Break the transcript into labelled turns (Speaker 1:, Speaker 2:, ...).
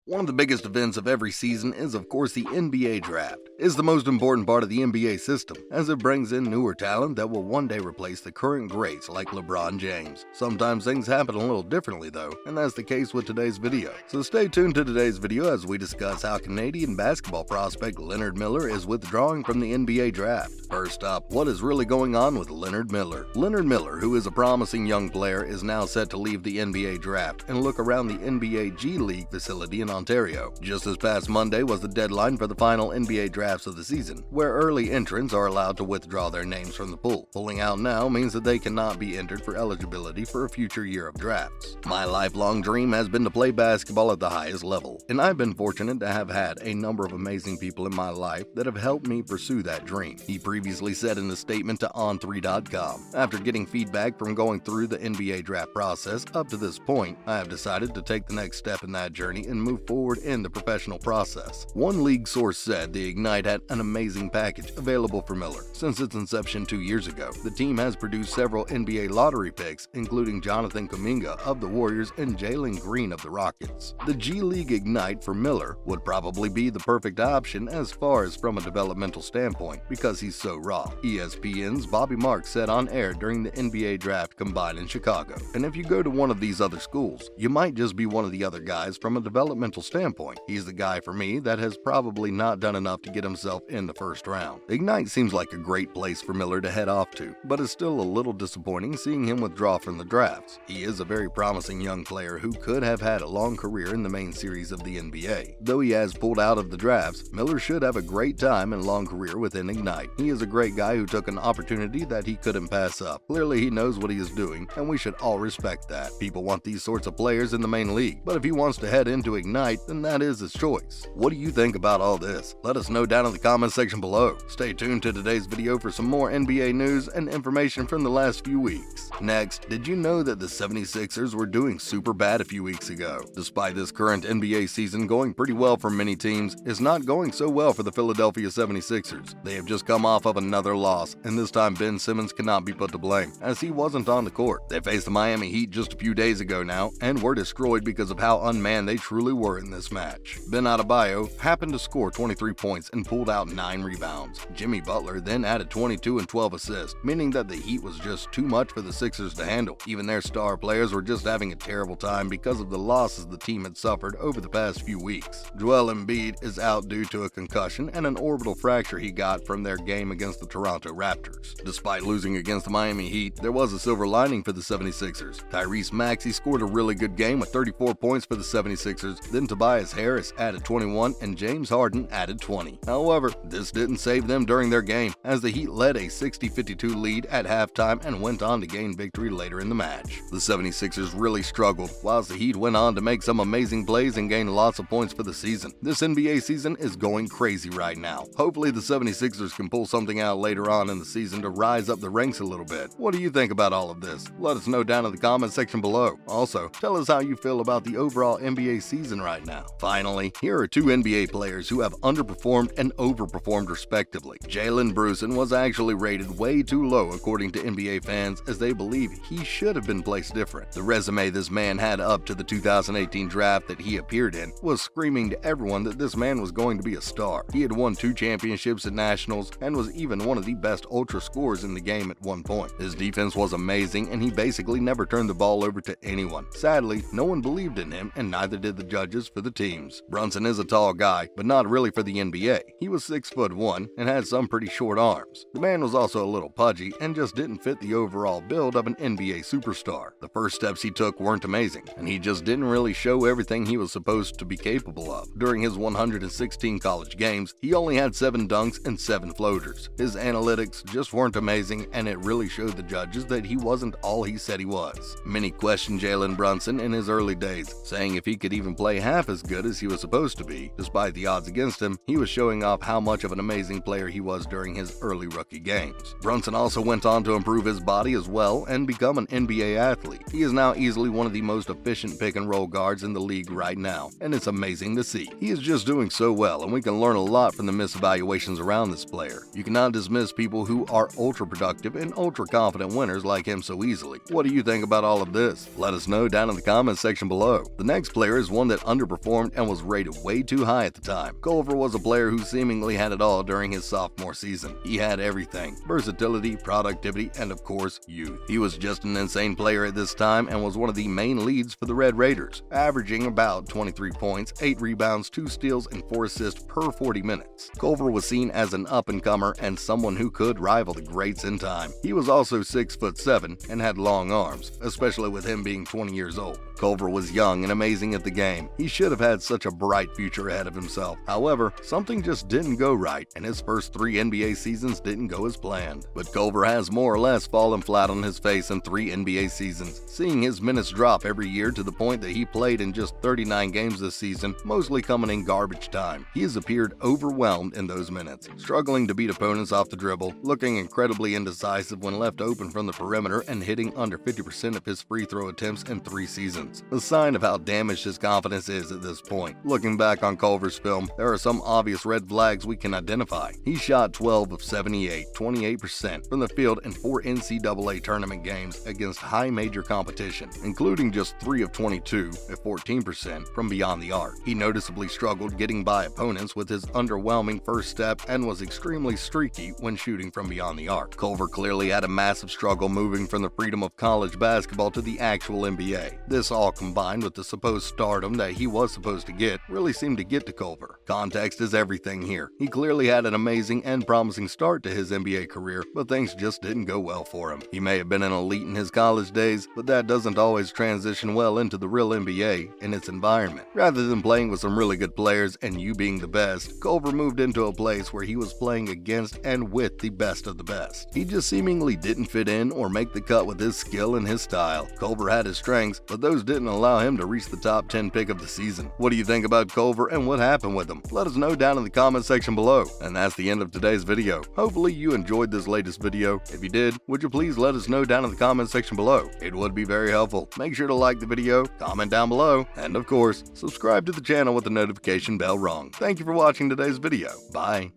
Speaker 1: One of the biggest events of every season is, of course, the NBA Draft. It's the most important part of the NBA system, as it brings in newer talent that will one day replace the current greats like LeBron James. Sometimes things happen a little differently though, and that's the case with today's video. So stay tuned to today's video as we discuss how Canadian basketball prospect Leonard Miller is withdrawing from the NBA Draft. First up, what is really going on with Leonard Miller? Leonard Miller, who is a promising young player, is now set to leave the NBA Draft and look around the NBA G League facility in Ontario. Just this past Monday was the deadline for the final NBA drafts of the season, where early entrants are allowed to withdraw their names from the pool. Pulling out now means that they cannot be entered for eligibility for a future year of drafts. My lifelong dream has been to play basketball at the highest level, and I've been fortunate to have had a number of amazing people in my life that have helped me pursue that dream, he previously said in a statement to On3.com. After getting feedback from going through the NBA draft process up to this point, I have decided to take the next step in that journey and move forward in the professional process. One league source said the Ignite had an amazing package available for Miller. Since its inception 2 years ago, the team has produced several NBA lottery picks, including Jonathan Givony of the Warriors and Jalen Green of the Rockets. The G League Ignite for Miller would probably be the perfect option as far as from a developmental standpoint because he's so raw, ESPN's Bobby Marks said on air during the NBA Draft Combine in Chicago. And if you go to one of these other schools, you might just be one of the other guys from a developmental standpoint. He's the guy for me that has probably not done enough to get himself in the first round. Ignite seems like a great place for Miller to head off to, but it's still a little disappointing seeing him withdraw from the drafts. He is a very promising young player who could have had a long career in the main series of the NBA. Though he has pulled out of the drafts, Miller should have a great time and long career within Ignite. He is a great guy who took an opportunity that he couldn't pass up. Clearly he knows what he is doing, and we should all respect that. People want these sorts of players in the main league, but if he wants to head into Ignite, then that is his choice. What do you think about all this? Let us know down in the comment section below. Stay tuned to today's video for some more NBA news and information from the last few weeks. Next, did you know that the 76ers were doing super bad a few weeks ago? Despite this current NBA season going pretty well for many teams, it's not going so well for the Philadelphia 76ers. They have just come off of another loss, and this time Ben Simmons cannot be put to blame, as he wasn't on the court. They faced the Miami Heat just a few days ago now, and were destroyed because of how unmanned they truly were in this match. Ben Adebayo happened to score 23 points and pulled out 9 rebounds. Jimmy Butler then added 22 and 12 assists, meaning that the Heat was just too much for the Sixers to handle. Even their star players were just having a terrible time because of the losses the team had suffered over the past few weeks. Joel Embiid is out due to a concussion and an orbital fracture he got from their game against the Toronto Raptors. Despite losing against the Miami Heat, there was a silver lining for the 76ers. Tyrese Maxey scored a really good game with 34 points for the 76ers, then Tobias Harris added 21 and James Harden added 20. However, this didn't save them during their game, as the Heat led a 60-52 lead at halftime and went on to gain victory later in the match. The 76ers really struggled, whilst the Heat went on to make some amazing plays and gain lots of points for the season. This NBA season is going crazy right now. Hopefully the 76ers can pull something out later on in the season to rise up the ranks a little bit. What do you think about all of this? Let us know down in the comment section below. Also, tell us how you feel about the overall NBA season right now. Finally, here are two NBA players who have underperformed and overperformed respectively. Jalen Brunson was actually rated way too low according to NBA fans, as they believe he should have been placed different. The resume this man had up to the 2018 draft that he appeared in was screaming to everyone that this man was going to be a star. He had won 2 championships at Nationals and was even one of the best ultra scorers in the game at one point. His defense was amazing and he basically never turned the ball over to anyone. Sadly, no one believed in him and neither did the judges for the teams. Brunson is a tall guy, but not really for the NBA. He was 6'1" and had some pretty short arms. The man was also a little pudgy and just didn't fit the overall build of an NBA superstar. The first steps he took weren't amazing, and he just didn't really show everything he was supposed to be capable of. During his 116 college games, he only had 7 dunks and 7 floaters. His analytics just weren't amazing, and it really showed the judges that he wasn't all he said he was. Many questioned Jalen Brunson in his early days, saying if he could even play half as good as he was supposed to be. Despite the odds against him, he was showing off how much of an amazing player he was during his early rookie games. Brunson also went on to improve his body as well and become an NBA athlete. He is now easily one of the most efficient pick-and-roll guards in the league right now, and it's amazing to see. He is just doing so well, and we can learn a lot from the misevaluations around this player. You cannot dismiss people who are ultra-productive and ultra-confident winners like him so easily. What do you think about all of this? Let us know down in the comments section below. The next player is one that underperformed and was rated way too high at the time. Culver was a player who seemingly had it all during his sophomore season. He had everything: versatility, productivity, and of course, youth. He was just an insane player at this time and was one of the main leads for the Red Raiders, averaging about 23 points, 8 rebounds, 2 steals, and 4 assists per 40 minutes. Culver was seen as an up-and-comer and someone who could rival the greats in time. He was also 6'7" and had long arms, especially with him being 20 years old. Culver was young and amazing at the game. He should have had such a bright future ahead of himself. However, something just didn't go right, and his first 3 NBA seasons didn't go as planned. But Culver has more or less fallen flat on his face in 3 NBA seasons, seeing his minutes drop every year to the point that he played in just 39 games this season, mostly coming in garbage time. He has appeared overwhelmed in those minutes, struggling to beat opponents off the dribble, looking incredibly indecisive when left open from the perimeter, and hitting under 50% of his free throw attempts in 3 seasons. A sign of how damaged his confidence is at this point. Looking back on Culver's film, there are some obvious red flags we can identify. He shot 12 of 78, 28% from the field in 4 NCAA tournament games against high major competition, including just 3 of 22 at 14% from beyond the arc. He noticeably struggled getting by opponents with his underwhelming first step and was extremely streaky when shooting from beyond the arc. Culver clearly had a massive struggle moving from the freedom of college basketball to the actual NBA. This all combined with the supposed stardom that he was supposed to get really seemed to get to Culver. Context is everything here. He clearly had an amazing and promising start to his NBA career, but things just didn't go well for him. He may have been an elite in his college days, but that doesn't always transition well into the real NBA and its environment. Rather than playing with some really good players and you being the best, Culver moved into a place where he was playing against and with the best of the best. He just seemingly didn't fit in or make the cut with his skill and his style. Culver had his strengths, but those didn't allow him to reach the top 10 pick of the season. What do you think about Culver and what happened with him? Let us know down in the comment section below. And that's the end of today's video. Hopefully you enjoyed this latest video. If you did, would you please let us know down in the comment section below? It would be very helpful. Make sure to like the video, comment down below, and of course, subscribe to the channel with the notification bell rung. Thank you for watching today's video. Bye.